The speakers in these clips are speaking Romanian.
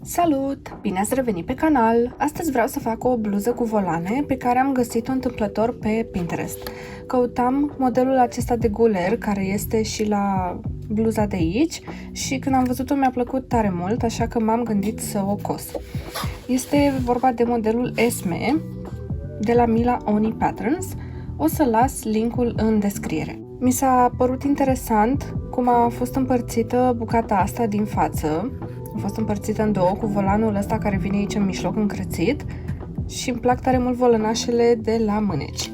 Salut! Bine ați revenit pe canal! Astăzi vreau să fac o bluză cu volane pe care am găsit-o întâmplător pe Pinterest. Căutam modelul acesta de guler care este și la bluza de aici și când am văzut-o mi-a plăcut tare mult, așa că m-am gândit să o cos. Este vorba de modelul Esme de la Mila Oni Patterns. O să las linkul în descriere. Mi s-a părut interesant cum a fost împărțită bucata asta din față. A fost împărțită în două cu volanul ăsta care vine aici în mijloc încrețit și îmi plac tare mult volănașele de la mâneci.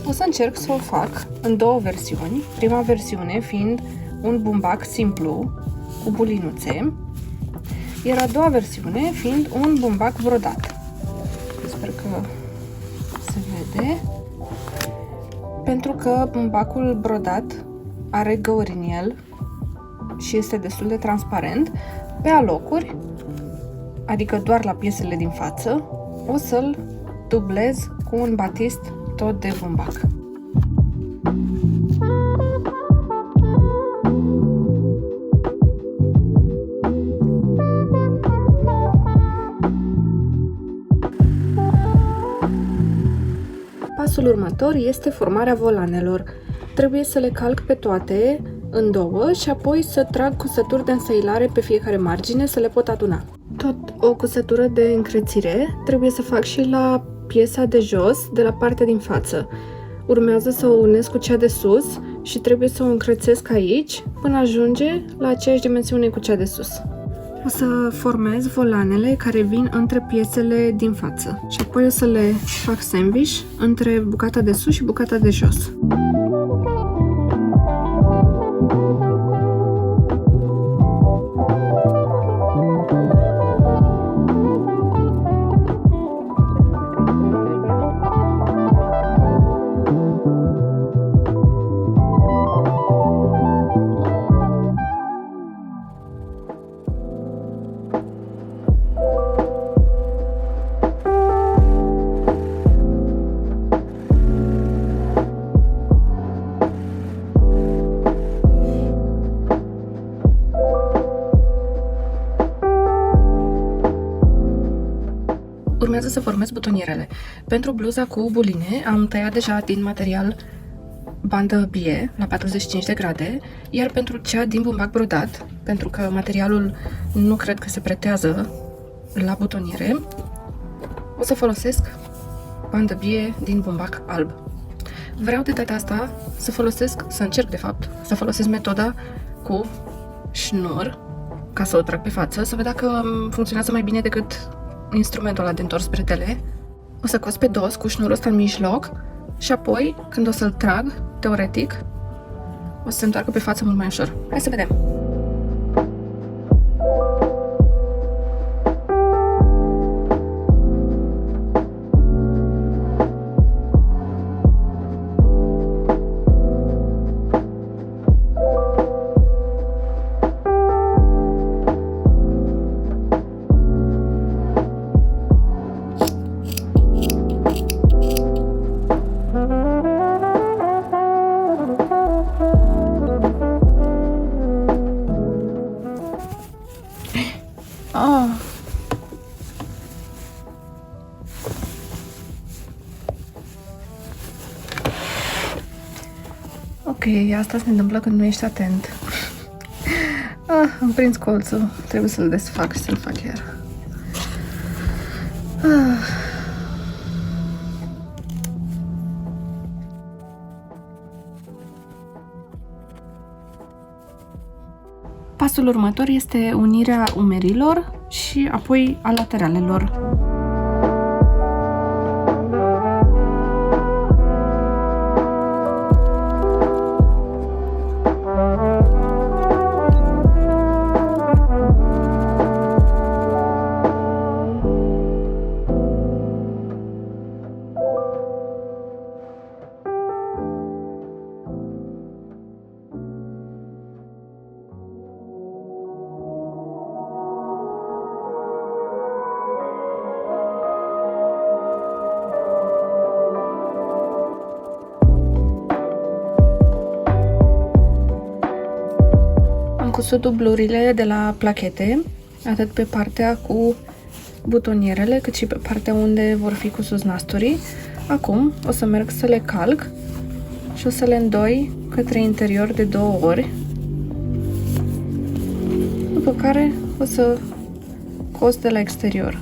O să încerc să o fac în două versiuni. Prima versiune fiind un bumbac simplu cu bulinuțe, iar a doua versiune fiind un bumbac brodat. Sper că se vede. Pentru că bumbacul brodat are găuri în el și este destul de transparent, pe alocuri, adică doar la piesele din față, o să-l dublez cu un batist tot de bumbac. Pasul următor este formarea volanelor. Trebuie să le calc pe toate în două și apoi să trag cusături de însăilare pe fiecare margine să le pot aduna. Tot o cusătură de încrețire trebuie să fac și la piesa de jos, de la partea din față. Urmează să o unesc cu cea de sus și trebuie să o încrețesc aici până ajunge la aceeași dimensiune cu cea de sus. O să formez volanele care vin între piesele din față și apoi o să le fac sandwich între bucata de sus și bucata de jos. Urmează să formez butonierele. Pentru bluza cu buline am tăiat deja din material bandă bie la 45 de grade, iar pentru cea din bumbac brodat, pentru că materialul nu cred că se pretează la butoniere, o să folosesc bandă bie din bumbac alb. Vreau de data asta să încerc de fapt să folosesc metoda cu șnur ca să o trag pe față, să văd dacă funcționează mai bine decât instrumentul ăla de întors bretele. O să cos pe dos cu șnurul ăsta în mijloc și apoi, când o să-l trag, teoretic, o să se întoarcă pe față mult mai ușor. Hai să vedem! Ok, asta se întâmplă când nu ești atent. Am prins colțul. Trebuie să-l desfac și să-l fac iar. Pasul următor este unirea umerilor și apoi a lateralelor. cusut dublurile de la plachete atât pe partea cu butonierele, cât și pe partea unde vor fi cu susnasturii. Acum o să merg să le calc și o să le îndoi către interior de 2 ori, după care o să cos de la exterior,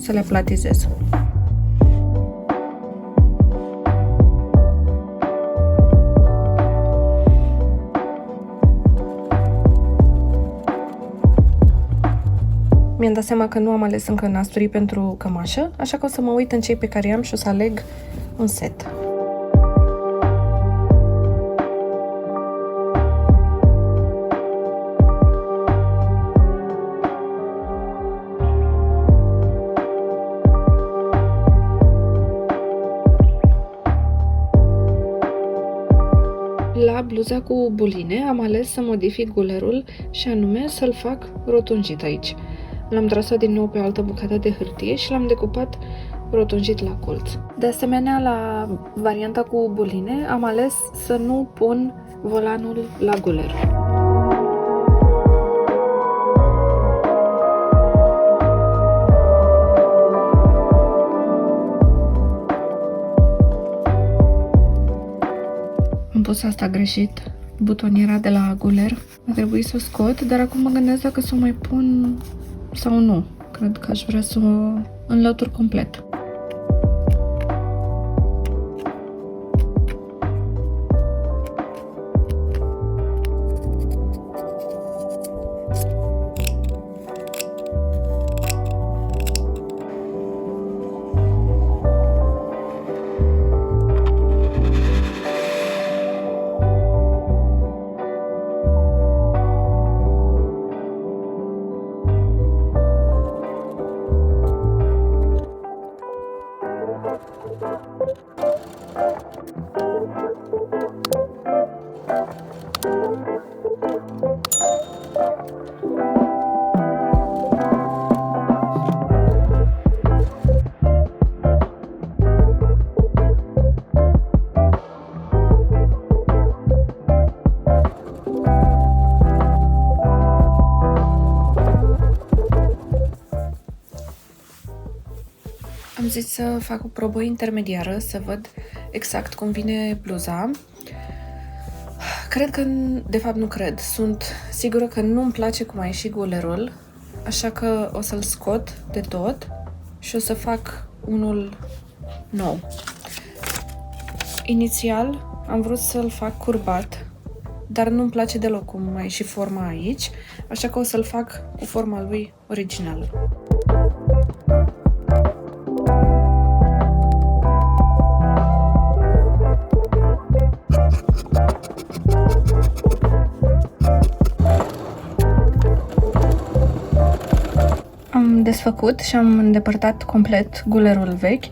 să le aplatizez. Mi-am dat seama că nu am ales încă nasturii pentru cămașă, așa că o să mă uit în cei pe care am și o să aleg un set. La bluza cu buline am ales să modific gulerul și anume să-l fac rotunjit aici. L-am trasat din nou pe o altă bucată de hârtie și l-am decupat rotunjit la colț. De asemenea, la varianta cu buline am ales să nu pun volanul la guler. Am pus asta greșit, butoniera de la guler. A trebuit să o scot, dar acum mă gândesc dacă să o mai pun sau nu. Cred că aș vrea să o înlătur complet. Am zis să fac o probă intermediară, să văd exact cum vine bluza. Cred că, de fapt nu cred, sunt sigură că nu-mi place cum a ieșit gulerul, așa că o să-l scot de tot și o să fac unul nou. Inițial am vrut să-l fac curbat, dar nu-mi place deloc cum a ieșit forma aici, așa că o să-l fac cu forma lui originală. Am desfăcut și am îndepărtat complet gulerul vechi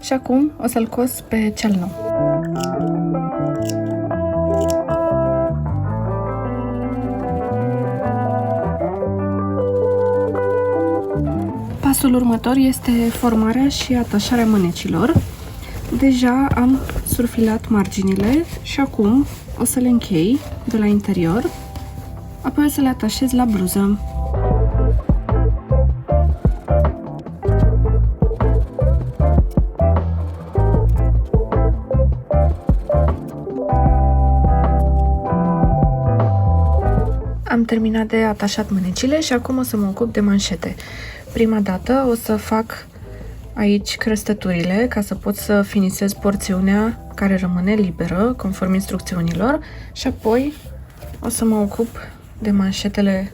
și acum o să-l cos pe cel nou. Pasul următor este formarea și atașarea mânecilor. Deja am surfilat marginile și acum o să le închei de la interior, apoi o să le atașez la bluză. Am terminat de atașat mânecile și acum o să mă ocup de manșete. Prima dată o să fac aici crestăturile ca să pot să finisez porțiunea care rămâne liberă, conform instrucțiunilor, și apoi o să mă ocup de manșetele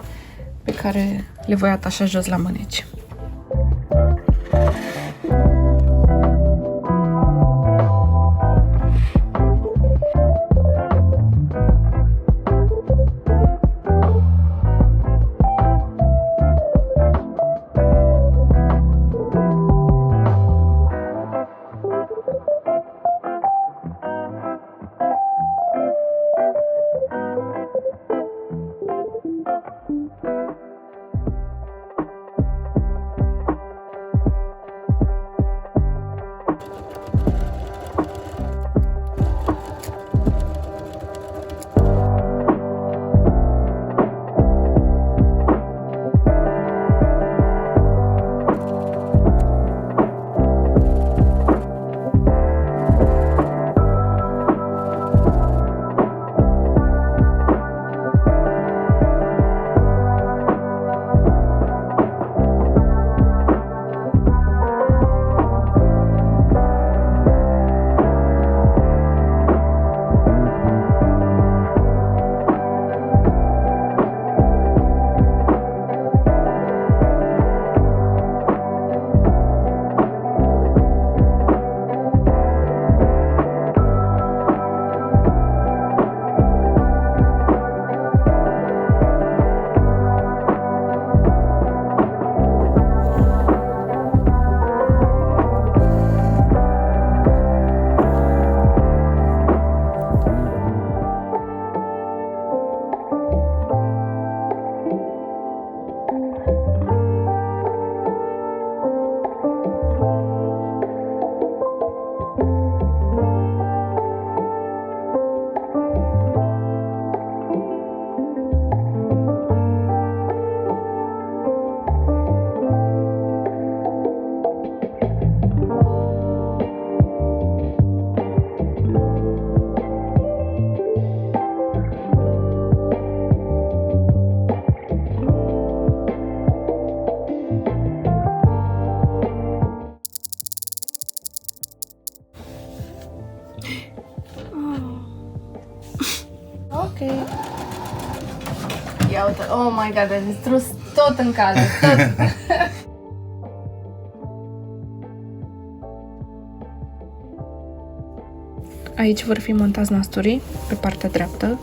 pe care le voi atașa jos la mâneci. Oh my god, a distrus tot în cale, tot! Aici vor fi montați nasturii, pe partea dreaptă,